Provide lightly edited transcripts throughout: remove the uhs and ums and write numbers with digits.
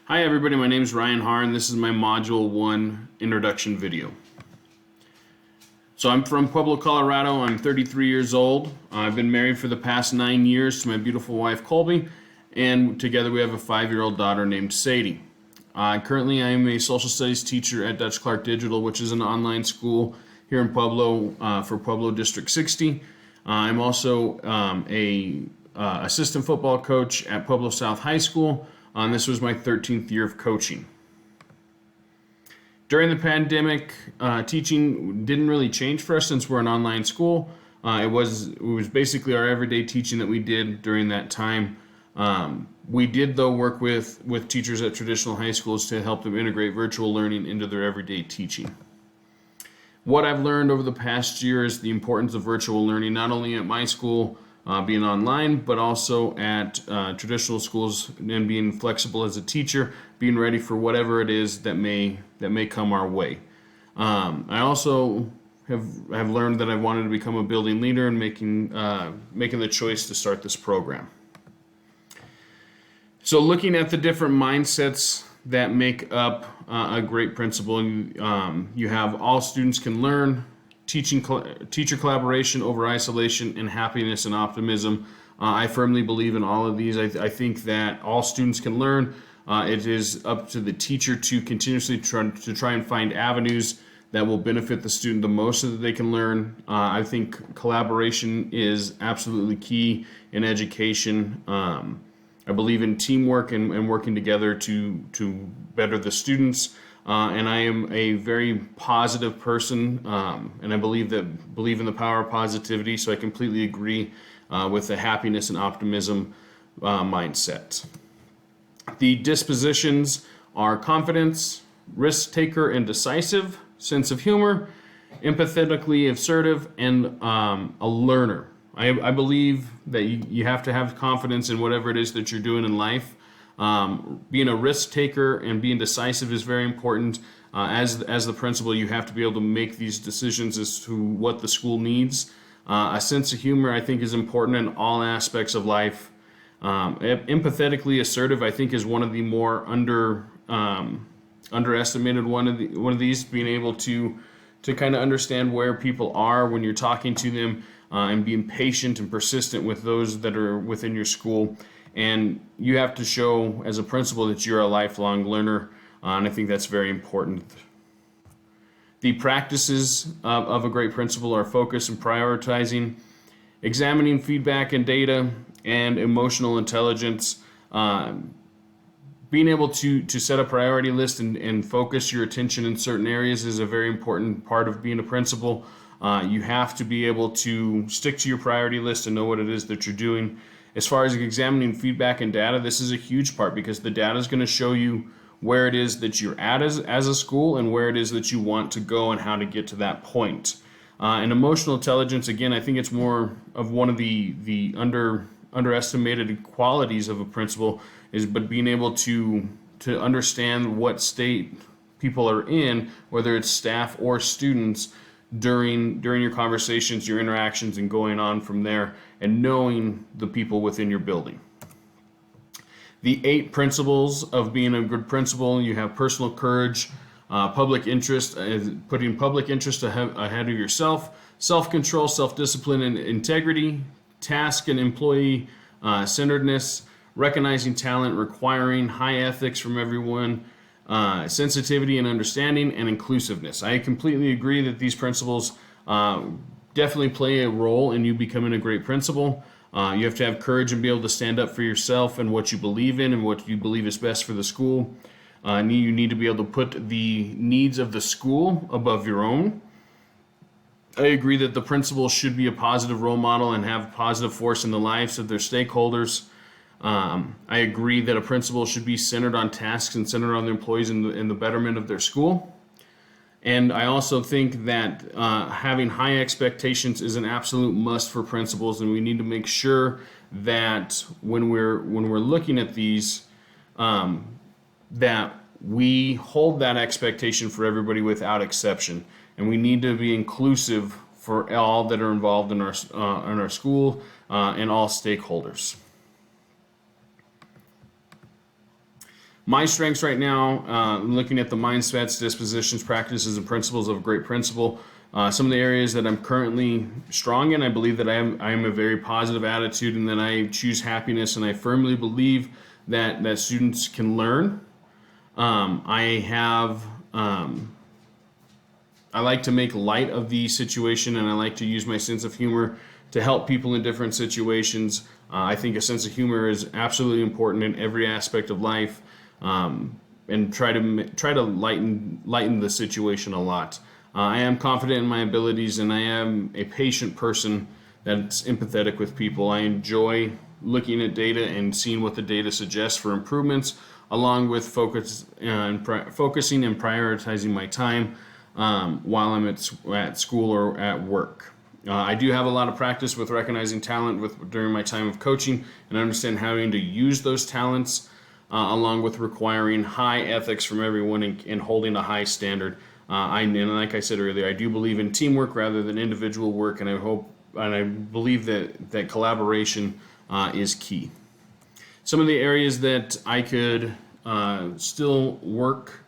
Hi everybody, my name is Ryan Haar and this is my Module 1 introduction video. So I'm from Pueblo, Colorado. I'm 33 years old. I've been married for the past 9 years to my beautiful wife Colby, and together we have a 5-year-old daughter named Sadie. Currently I am a social studies teacher at Dutch Clark Digital, which is an online school here in Pueblo for Pueblo District 60. I'm also a assistant football coach at Pueblo South High School. This was my 13th year of coaching. During the pandemic, teaching didn't really change for us since we're an online school. It was basically our everyday teaching that we did during that time. We did, though, work with teachers at traditional high schools to help them integrate virtual learning into their everyday teaching. What I've learned over the past year is the importance of virtual learning, not only at my school, being online, but also at traditional schools, and being flexible as a teacher, being ready for whatever it is that may come our way. I also have learned that I wanted to become a building leader and making the choice to start this program. So looking at the different mindsets that make up a great principal, you have all students can learn, teacher collaboration over isolation, and happiness and optimism. I firmly believe in all of these. I think that all students can learn. It is up to the teacher to continuously try and find avenues that will benefit the student the most so that they can learn. I think collaboration is absolutely key in education. I believe in teamwork and working together to better the students. And I am a very positive person, and I believe in the power of positivity, so I completely agree with the happiness and optimism mindset. The dispositions are confidence, risk taker and decisive, sense of humor, empathetically assertive, and a learner. I believe that you have to have confidence in whatever it is that you're doing in life. Being a risk taker and being decisive is very important. As the principal, you have to be able to make these decisions as to what the school needs. A sense of humor, I think, is important in all aspects of life. Empathetically assertive, I think, is one of the more underestimated one of these. Being able to kind of understand where people are when you're talking to them, and being patient and persistent with those that are within your school. And you have to show as a principal that you're a lifelong learner, and I think that's very important. The practices of a great principal are focus and prioritizing, examining feedback and data, and emotional intelligence. Being able to set a priority list and focus your attention in certain areas is a very important part of being a principal. You have to be able to stick to your priority list and know what it is that you're doing. As far as examining feedback and data, this is a huge part because the data is going to show you where it is that you're at as a school and where it is that you want to go and how to get to that point. And emotional intelligence, again, I think it's more of one of the underestimated qualities of a principal, but being able to understand what state people are in, whether it's staff or students, during your conversations, your interactions, and going on from there, and knowing the people within your building. The 8 principles of being a good principal: you have personal courage, public interest, putting public interest ahead of yourself, self-control, self-discipline, and integrity, task and employee centeredness, recognizing talent, requiring high ethics from everyone, sensitivity and understanding, and inclusiveness. I completely agree that these principles definitely play a role in you becoming a great principal. You have to have courage and be able to stand up for yourself and what you believe in and what you believe is best for the school. You need to be able to put the needs of the school above your own. I agree that the principal should be a positive role model and have positive force in the lives of their stakeholders. I agree that a principal should be centered on tasks and centered on the employees and the betterment of their school. And I also think that having high expectations is an absolute must for principals, and we need to make sure that when we're looking at these, that we hold that expectation for everybody without exception, and we need to be inclusive for all that are involved in our school and all stakeholders. My strengths right now, looking at the mindsets, dispositions, practices, and principles of a great principal. Some of the areas that I'm currently strong in, I believe that I am a very positive attitude, and that I choose happiness, and I firmly believe that students can learn. I have I like to make light of the situation, and I like to use my sense of humor to help people in different situations. I think a sense of humor is absolutely important in every aspect of life, and try to lighten the situation a lot. I am confident in my abilities, and I am a patient person that's empathetic with people. I enjoy looking at data and seeing what the data suggests for improvements, along with focusing and prioritizing my time while I'm at school or at work. I do have a lot of practice with recognizing talent during my time of coaching, and understand having to use those talents, along with requiring high ethics from everyone, and holding a high standard. And like I said earlier, I do believe in teamwork rather than individual work, and I believe that collaboration is key. Some of the areas that I could still work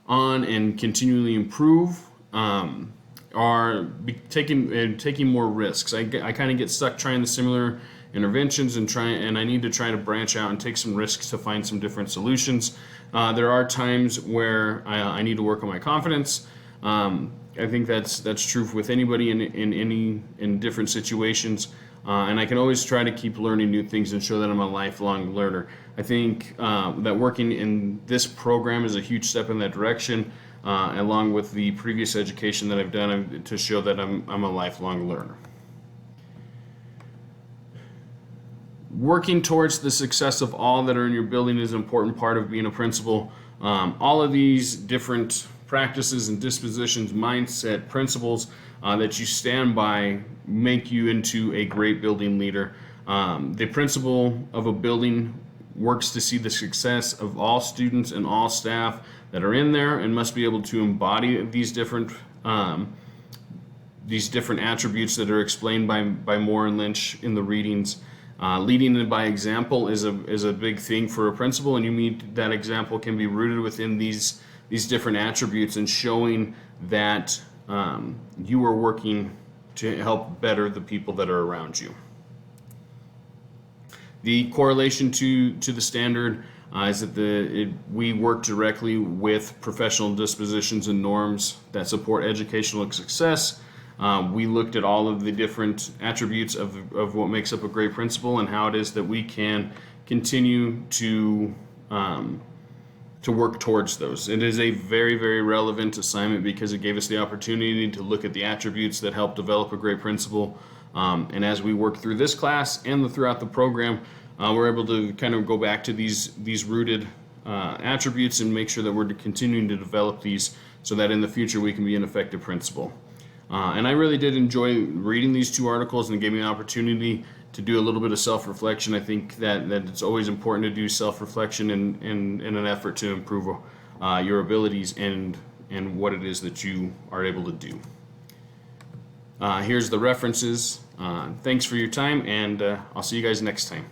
on and continually improve are taking more risks. I kind of get stuck trying the similar interventions, and I need to try to branch out and take some risks to find some different solutions. There are times where I need to work on my confidence. I think that's true with anybody in different situations. And I can always try to keep learning new things and show that I'm a lifelong learner. I think that working in this program is a huge step in that direction, along with the previous education that I've done, to show that I'm a lifelong learner. Working towards the success of all that are in your building is an important part of being a principal. All of these different practices and dispositions, mindset, principles that you stand by make you into a great building leader. The principal of a building works to see the success of all students and all staff that are in there, and must be able to embody these different attributes that are explained by Moore and Lynch in the readings. Leading by example is a big thing for a principal, and that example can be rooted within these different attributes, and showing that you are working to help better the people that are around you. The correlation to the standard is that we work directly with professional dispositions and norms that support educational success. We looked at all of the different attributes of what makes up a great principal, and how it is that we can continue to work towards those. It is a very, very relevant assignment, because it gave us the opportunity to look at the attributes that help develop a great principal. And as we work through this class and throughout the program, we're able to kind of go back to these rooted attributes, and make sure that we're continuing to develop these, so that in the future we can be an effective principal. And I really did enjoy reading these two articles, and it gave me an opportunity to do a little bit of self-reflection. I think that it's always important to do self-reflection in an effort to improve your abilities and what it is that you are able to do. Here's the references. Thanks for your time, and I'll see you guys next time.